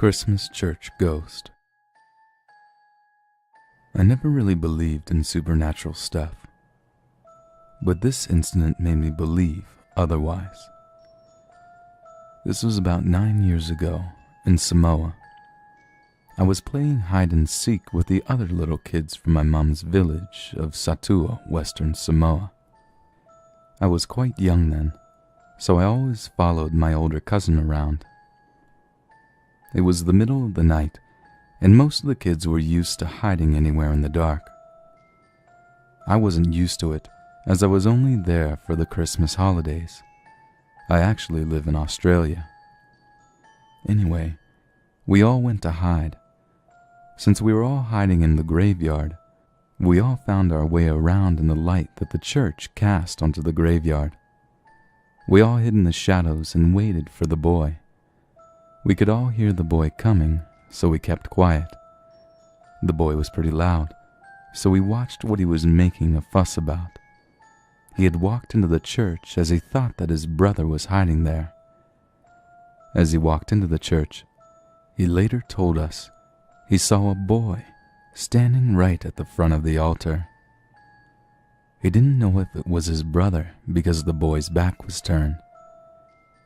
Christmas Church Ghost. I never really believed in supernatural stuff, but this incident made me believe otherwise. This was about 9 years ago in Samoa. I was playing hide and seek with the other little kids from my mom's village of Satua, Western Samoa. I was quite young then, so I always followed my older cousin around. It was the middle of the night, and most of the kids were used to hiding anywhere in the dark. I wasn't used to it, as I was only there for the Christmas holidays. I actually live in Australia. Anyway, we all went to hide. Since we were all hiding in the graveyard, we all found our way around in the light that the church cast onto the graveyard. We all hid in the shadows and waited for the boy. We could all hear the boy coming, so we kept quiet. The boy was pretty loud, so we watched what he was making a fuss about. He had walked into the church as he thought that his brother was hiding there. As he walked into the church, he later told us he saw a boy standing right at the front of the altar. He didn't know if it was his brother because the boy's back was turned.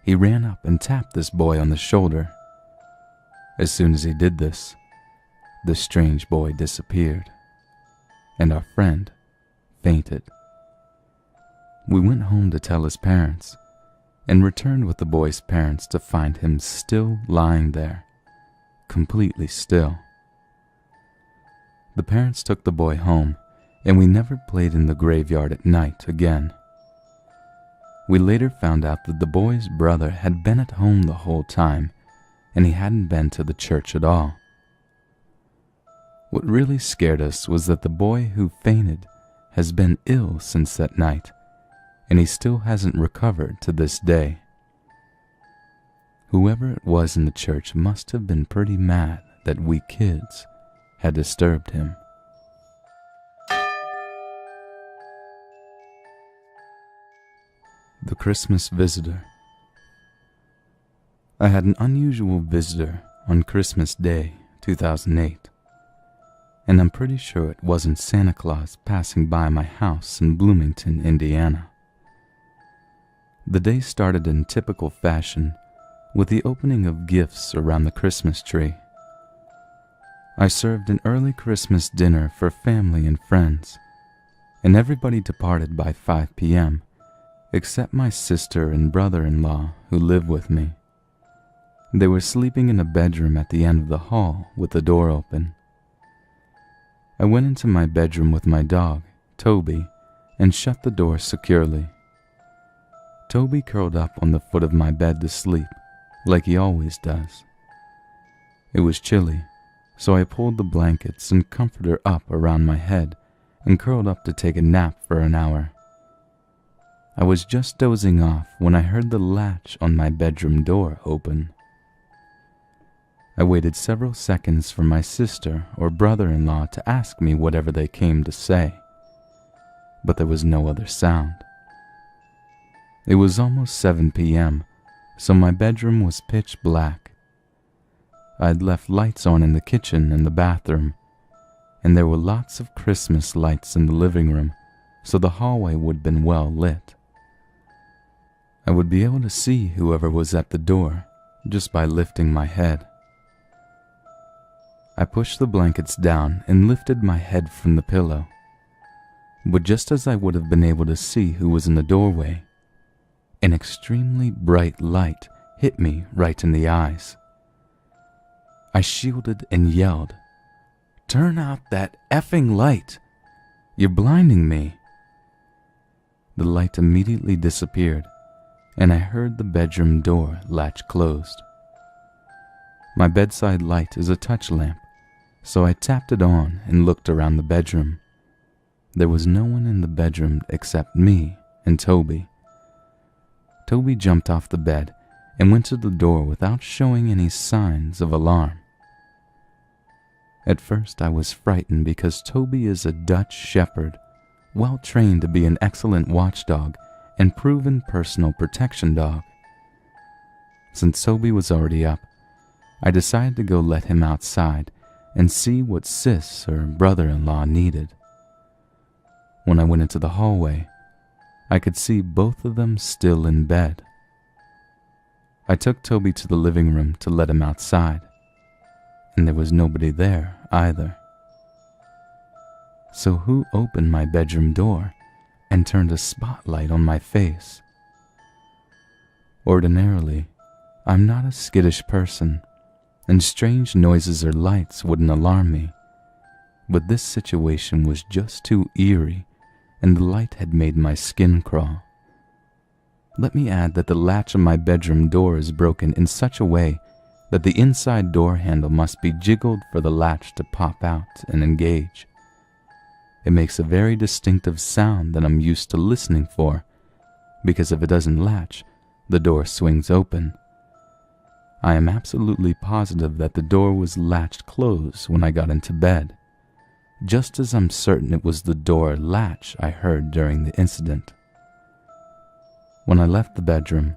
He ran up and tapped this boy on the shoulder. As soon as he did this, the strange boy disappeared, and our friend fainted. We went home to tell his parents, and returned with the boy's parents to find him still lying there, completely still. The parents took the boy home, and we never played in the graveyard at night again. We later found out that the boy's brother had been at home the whole time, and he hadn't been to the church at all. What really scared us was that the boy who fainted has been ill since that night, and he still hasn't recovered to this day. Whoever it was in the church must have been pretty mad that we kids had disturbed him. The Christmas Visitor. I had an unusual visitor on Christmas Day, 2008, and I'm pretty sure it wasn't Santa Claus passing by my house in Bloomington, Indiana. The day started in typical fashion with the opening of gifts around the Christmas tree. I served an early Christmas dinner for family and friends, and everybody departed by 5 p.m., except my sister and brother-in-law who live with me. They were sleeping in a bedroom at the end of the hall with the door open. I went into my bedroom with my dog, Toby, and shut the door securely. Toby curled up on the foot of my bed to sleep, like he always does. It was chilly, so I pulled the blankets and comforter up around my head and curled up to take a nap for an hour. I was just dozing off when I heard the latch on my bedroom door open. I waited several seconds for my sister or brother-in-law to ask me whatever they came to say, but there was no other sound. It was almost 7 p.m., so my bedroom was pitch black. I had left lights on in the kitchen and the bathroom, and there were lots of Christmas lights in the living room, so the hallway would have been well lit. I would be able to see whoever was at the door just by lifting my head. I pushed the blankets down and lifted my head from the pillow, but just as I would have been able to see who was in the doorway, an extremely bright light hit me right in the eyes. I shielded and yelled, "Turn out that effing light! You're blinding me!" The light immediately disappeared, and I heard the bedroom door latch closed. My bedside light is a touch lamp, so I tapped it on and looked around the bedroom. There was no one in the bedroom except me and Toby. Toby jumped off the bed and went to the door without showing any signs of alarm. At first I was frightened because Toby is a Dutch Shepherd, well trained to be an excellent watchdog and proven personal protection dog. Since Toby was already up, I decided to go let him outside and see what sis or brother-in-law needed. When I went into the hallway, I could see both of them still in bed. I took Toby to the living room to let him outside, and there was nobody there either. So who opened my bedroom door and turned a spotlight on my face? Ordinarily, I'm not a skittish person, and strange noises or lights wouldn't alarm me, but this situation was just too eerie, and the light had made my skin crawl. Let me add that the latch of my bedroom door is broken in such a way that the inside door handle must be jiggled for the latch to pop out and engage. It makes a very distinctive sound that I'm used to listening for, because if it doesn't latch, the door swings open. I am absolutely positive that the door was latched closed when I got into bed, just as I'm certain it was the door latch I heard during the incident. When I left the bedroom,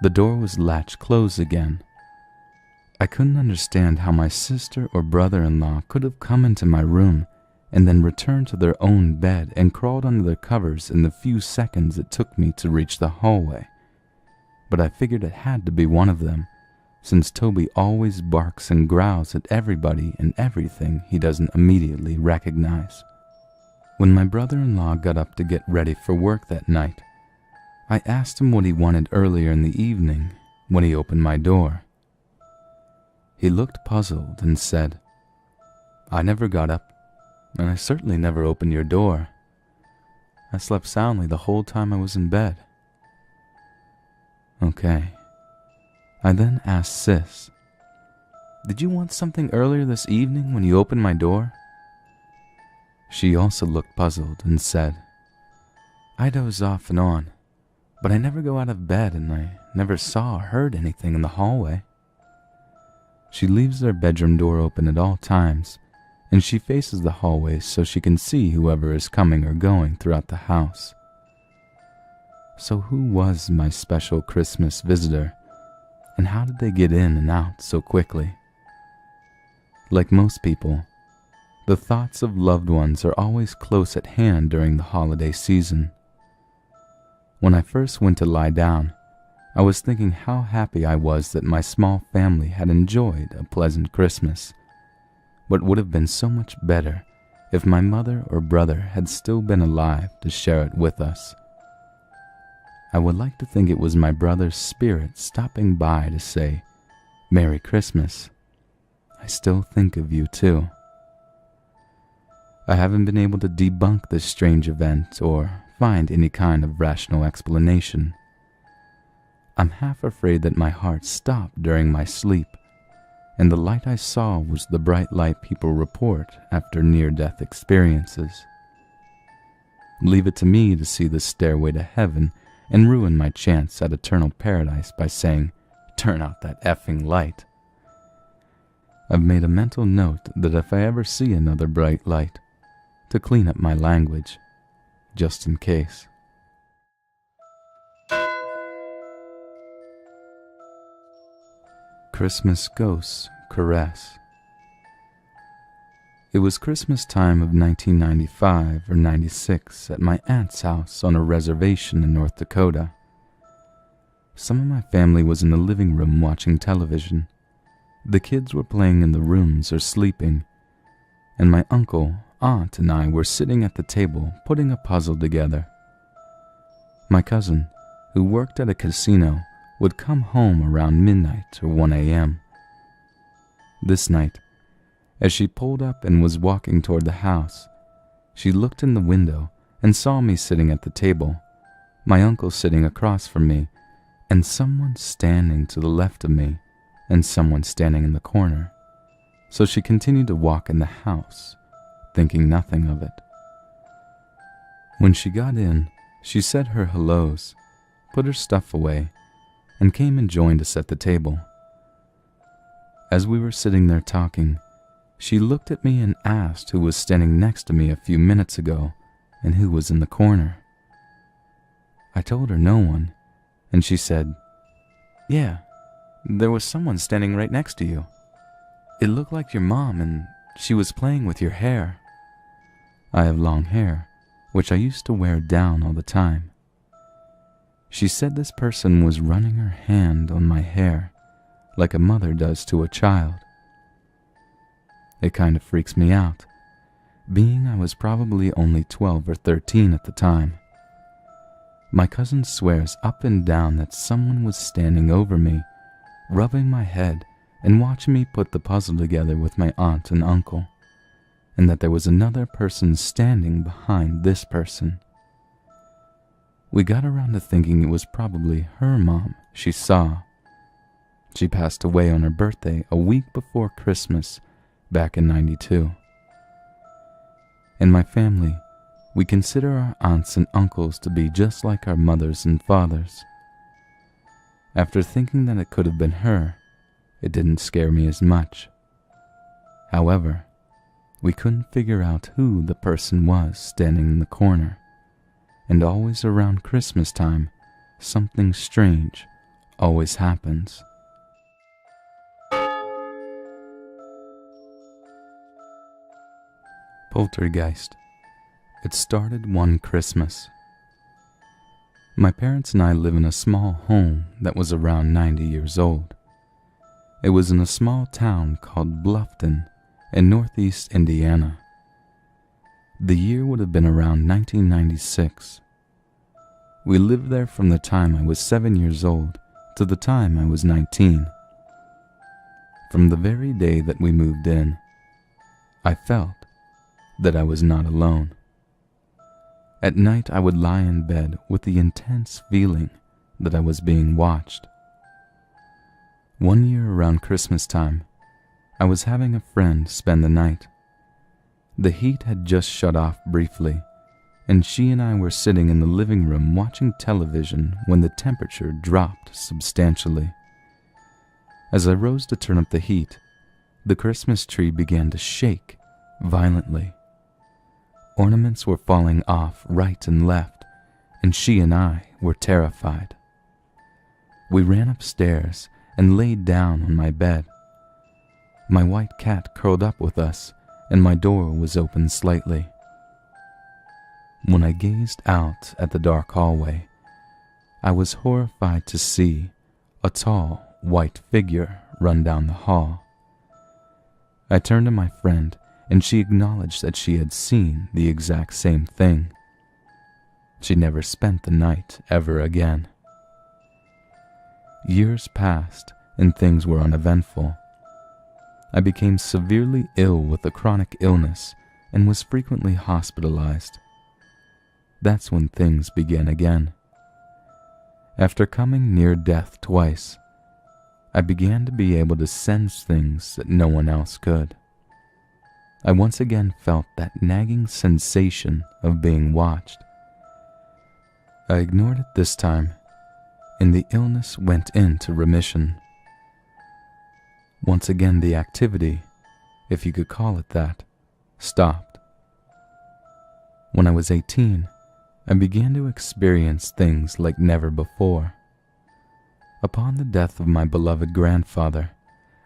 the door was latched closed again. I couldn't understand how my sister or brother-in-law could have come into my room and then returned to their own bed and crawled under their covers in the few seconds it took me to reach the hallway. But I figured it had to be one of them, since Toby always barks and growls at everybody and everything he doesn't immediately recognize. When my brother-in-law got up to get ready for work that night, I asked him what he wanted earlier in the evening when he opened my door. He looked puzzled and said, "I never got up, and I certainly never opened your door. I slept soundly the whole time I was in bed." Okay. I then asked Sis, "Did you want something earlier this evening when you opened my door?" She also looked puzzled and said, "I doze off and on, but I never go out of bed and I never saw or heard anything in the hallway." She leaves their bedroom door open at all times, and she faces the hallway so she can see whoever is coming or going throughout the house. So who was my special Christmas visitor, and how did they get in and out so quickly? Like most people, the thoughts of loved ones are always close at hand during the holiday season. When I first went to lie down, I was thinking how happy I was that my small family had enjoyed a pleasant Christmas, but would have been so much better if my mother or brother had still been alive to share it with us. I would like to think it was my brother's spirit stopping by to say, "Merry Christmas. I still think of you too." I haven't been able to debunk this strange event or find any kind of rational explanation. I'm half afraid that my heart stopped during my sleep, and the light I saw was the bright light people report after near-death experiences. Leave it to me to see the stairway to heaven and ruin my chance at eternal paradise by saying, "Turn out that effing light." I've made a mental note that if I ever see another bright light, to clean up my language, just in case. Christmas Ghosts Caress. It was Christmas time of 1995 or 96 at my aunt's house on a reservation in North Dakota. Some of my family was in the living room watching television. The kids were playing in the rooms or sleeping, and my uncle, aunt, and I were sitting at the table putting a puzzle together. My cousin, who worked at a casino, would come home around midnight or 1 a.m. This night, as she pulled up and was walking toward the house, she looked in the window and saw me sitting at the table, my uncle sitting across from me, and someone standing to the left of me, and someone standing in the corner. So she continued to walk in the house, thinking nothing of it. When she got in, she said her hellos, put her stuff away, and came and joined us at the table. As we were sitting there talking, she looked at me and asked who was standing next to me a few minutes ago and who was in the corner. I told her no one, and she said, "Yeah, There was someone standing right next to you. It looked like your mom, and she was playing with your hair. I have long hair, which I used to wear down all the time. She said this person was running her hand on my hair, like a mother does to a child. It kind of freaks me out, being I was probably only 12 or 13 at the time. My cousin swears up and down that someone was standing over me, rubbing my head and watching me put the puzzle together with my aunt and uncle, and that there was another person standing behind this person. We got around to thinking it was probably her mom she saw. She passed away on her birthday a week before Christmas back in '92. In my family, we consider our aunts and uncles to be just like our mothers and fathers. After thinking that it could have been her, it didn't scare me as much. However, we couldn't figure out who the person was standing in the corner, and always around Christmas time, something strange always happens. Poltergeist. It started one Christmas. My parents and I live in a small home that was around 90 years old. It was in a small town called Bluffton in northeast Indiana. The year would have been around 1996. We lived there from the time I was 7 years old to the time I was 19. From the very day that we moved in, I felt that I was not alone. At night, I would lie in bed with the intense feeling that I was being watched. One year around Christmas time, I was having a friend spend the night. The heat had just shut off briefly, and she and I were sitting in the living room watching television when the temperature dropped substantially. As I rose to turn up the heat, the Christmas tree began to shake violently. Ornaments were falling off right and left, and she and I were terrified. We ran upstairs and laid down on my bed. My white cat curled up with us, and my door was open slightly. When I gazed out at the dark hallway, I was horrified to see a tall, white figure run down the hall. I turned to my friend, and she acknowledged that she had seen the exact same thing. She never spent the night ever again. Years passed, and things were uneventful. I became severely ill with a chronic illness and was frequently hospitalized. That's when things began again. After coming near death twice, I began to be able to sense things that no one else could. I once again felt that nagging sensation of being watched. I ignored it this time, and the illness went into remission. Once again the activity, if you could call it that, stopped. When I was 18, I began to experience things like never before. Upon the death of my beloved grandfather,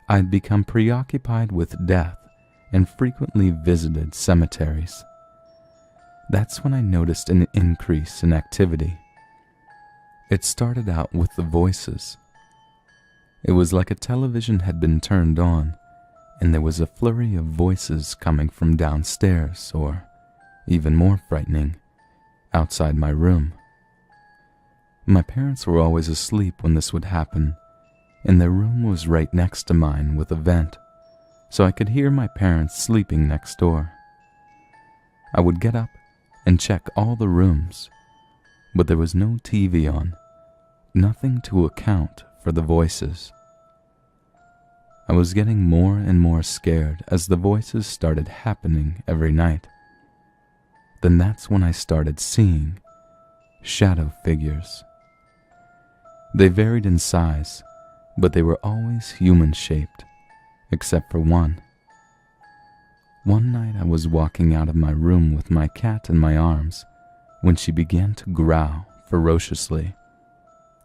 I had become preoccupied with death and frequently visited cemeteries. That's when I noticed an increase in activity. It started out with the voices. It was like a television had been turned on, and there was a flurry of voices coming from downstairs, or, even more frightening, outside my room. My parents were always asleep when this would happen, and their room was right next to mine with a vent, so I could hear my parents sleeping next door. I would get up and check all the rooms, but there was no TV on, nothing to account for the voices. I was getting more and more scared as the voices started happening every night. Then that's when I started seeing shadow figures. They varied in size, but they were always human-shaped, except for one. One night I was walking out of my room with my cat in my arms when she began to growl ferociously.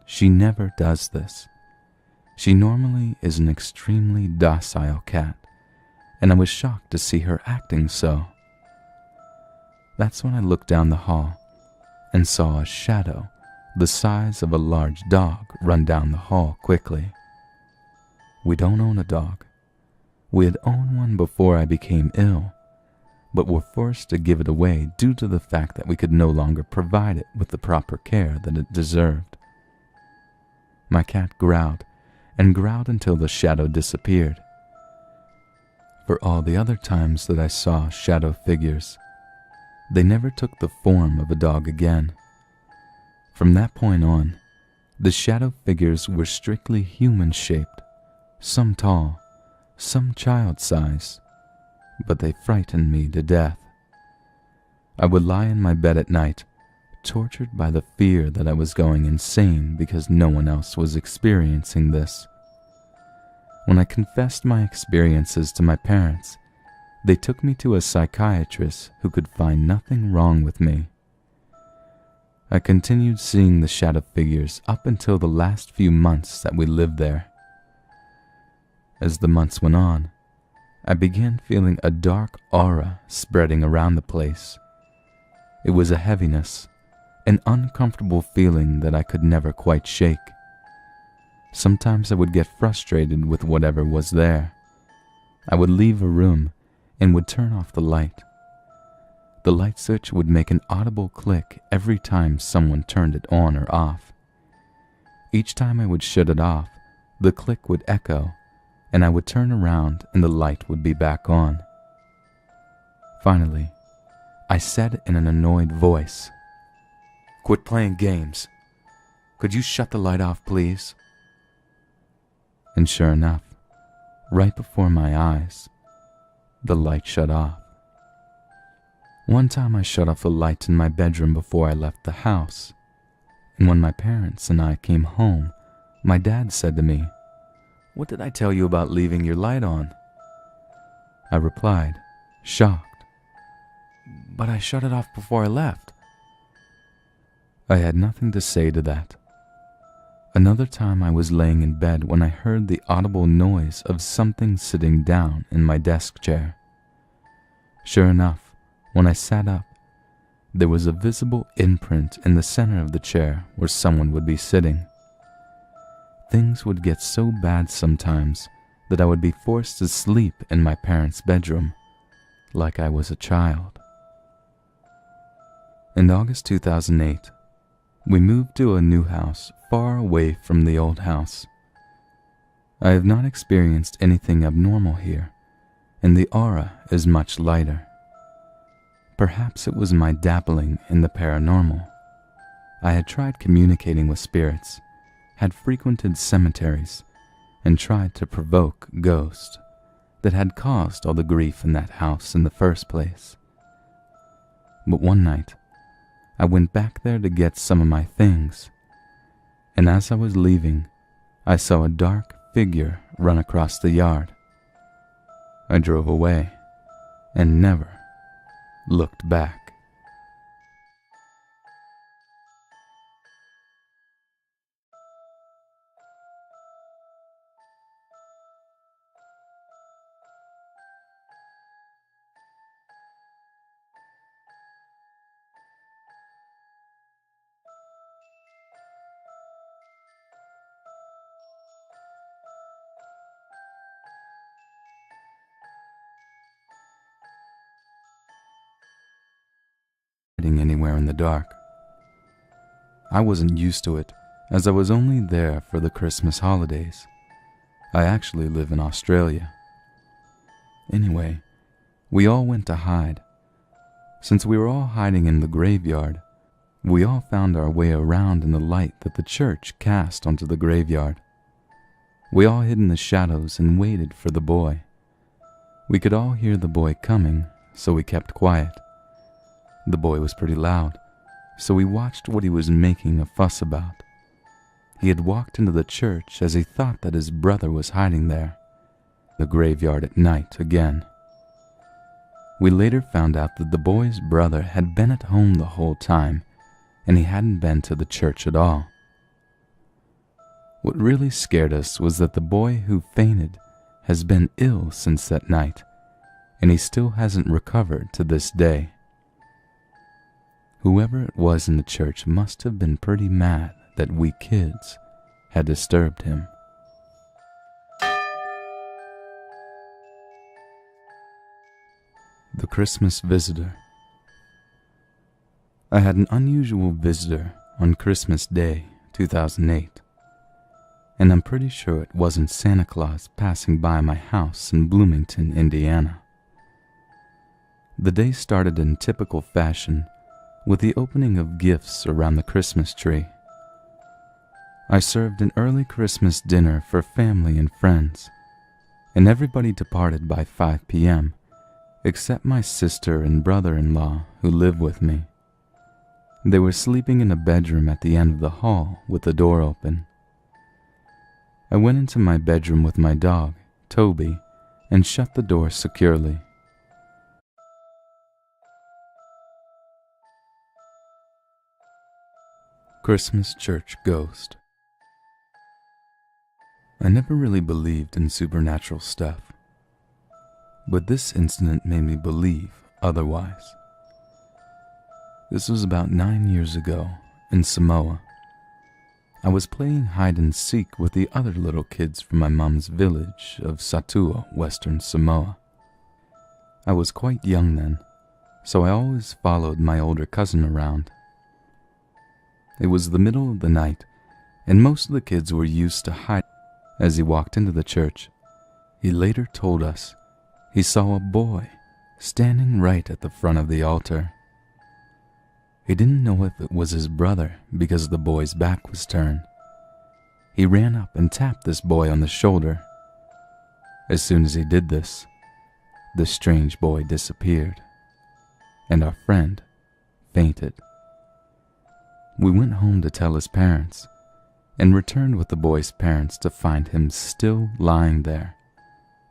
She never does this. She normally is an extremely docile cat, and I was shocked to see her acting so. That's when I looked down the hall and saw a shadow the size of a large dog run down the hall quickly. We don't own a dog. We had owned one before I became ill, but were forced to give it away due to the fact that we could no longer provide it with the proper care that it deserved. My cat growled and growled until the shadow disappeared. For all the other times that I saw shadow figures, they never took the form of a dog again. From that point on, the shadow figures were strictly human-shaped, some tall, some child-size, but they frightened me to death. I would lie in my bed at night, tortured by the fear that I was going insane because no one else was experiencing this. When I confessed my experiences to my parents, they took me to a psychiatrist who could find nothing wrong with me. I continued seeing the shadow figures up until the last few months that we lived there. As the months went on, I began feeling a dark aura spreading around the place. It was a heaviness, an uncomfortable feeling that I could never quite shake. Sometimes I would get frustrated with whatever was there. I would leave a room and would turn off the light. The light switch would make an audible click every time someone turned it on or off. Each time I would shut it off, the click would echo, and I would turn around and the light would be back on. Finally, I said in an annoyed voice, "Quit playing games. Could you shut the light off, please?" And sure enough, right before my eyes, the light shut off. One time I shut off the light in my bedroom before I left the house, and when my parents and I came home, my dad said to me, "What did I tell you about leaving your light on?" I replied, shocked, "But I shut it off before I left." I had nothing to say to that. Another time I was laying in bed when I heard the audible noise of something sitting down in my desk chair. Sure enough, when I sat up, there was a visible imprint in the center of the chair where someone would be sitting. Things would get so bad sometimes that I would be forced to sleep in my parents' bedroom, like I was a child. In August 2008, we moved to a new house far away from the old house. I have not experienced anything abnormal here, and the aura is much lighter. Perhaps it was my dabbling in the paranormal. I had tried communicating with spirits, had frequented cemeteries, and tried to provoke ghosts that had caused all the grief in that house in the first place. But one night, I went back there to get some of my things, and as I was leaving, I saw a dark figure run across the yard. I drove away and never looked back. Anywhere in the dark. I wasn't used to it, as I was only there for the Christmas holidays. I actually live in Australia. Anyway, we all went to hide. Since we were all hiding in the graveyard, we all found our way around in the light that the church cast onto the graveyard. We all hid in the shadows and waited for the boy. We could all hear the boy coming, so we kept quiet. The boy was pretty loud, so we watched what he was making a fuss about. He had walked into the church as he thought that his brother was hiding there. The graveyard at night again. We later found out that the boy's brother had been at home the whole time, and he hadn't been to the church at all. What really scared us was that the boy who fainted has been ill since that night, and he still hasn't recovered to this day. Whoever it was in the church must have been pretty mad that we kids had disturbed him. The Christmas Visitor. I had an unusual visitor on Christmas Day, 2008, and I'm pretty sure it wasn't Santa Claus passing by my house in Bloomington, Indiana. The day started in typical fashion with the opening of gifts around the Christmas tree. I served an early Christmas dinner for family and friends, and everybody departed by 5 p.m. except my sister and brother-in-law who live with me. They were sleeping in a bedroom at the end of the hall with the door open. I went into my bedroom with my dog, Toby, and shut the door securely. Christmas Church Ghost. I never really believed in supernatural stuff, but this incident made me believe otherwise. This was about 9 years ago in Samoa. I was playing hide and seek with the other little kids from my mom's village of Satua, Western Samoa. I was quite young then, so I always followed my older cousin around. It was the middle of the night, and most of the kids were used to hide. As he walked into the church, he later told us he saw a boy standing right at the front of the altar. He didn't know if it was his brother because the boy's back was turned. He ran up and tapped this boy on the shoulder. As soon as he did this, the strange boy disappeared, and our friend fainted. We went home to tell his parents, and returned with the boy's parents to find him still lying there,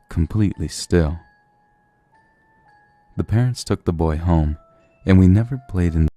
completely still. The parents took the boy home, and we never played in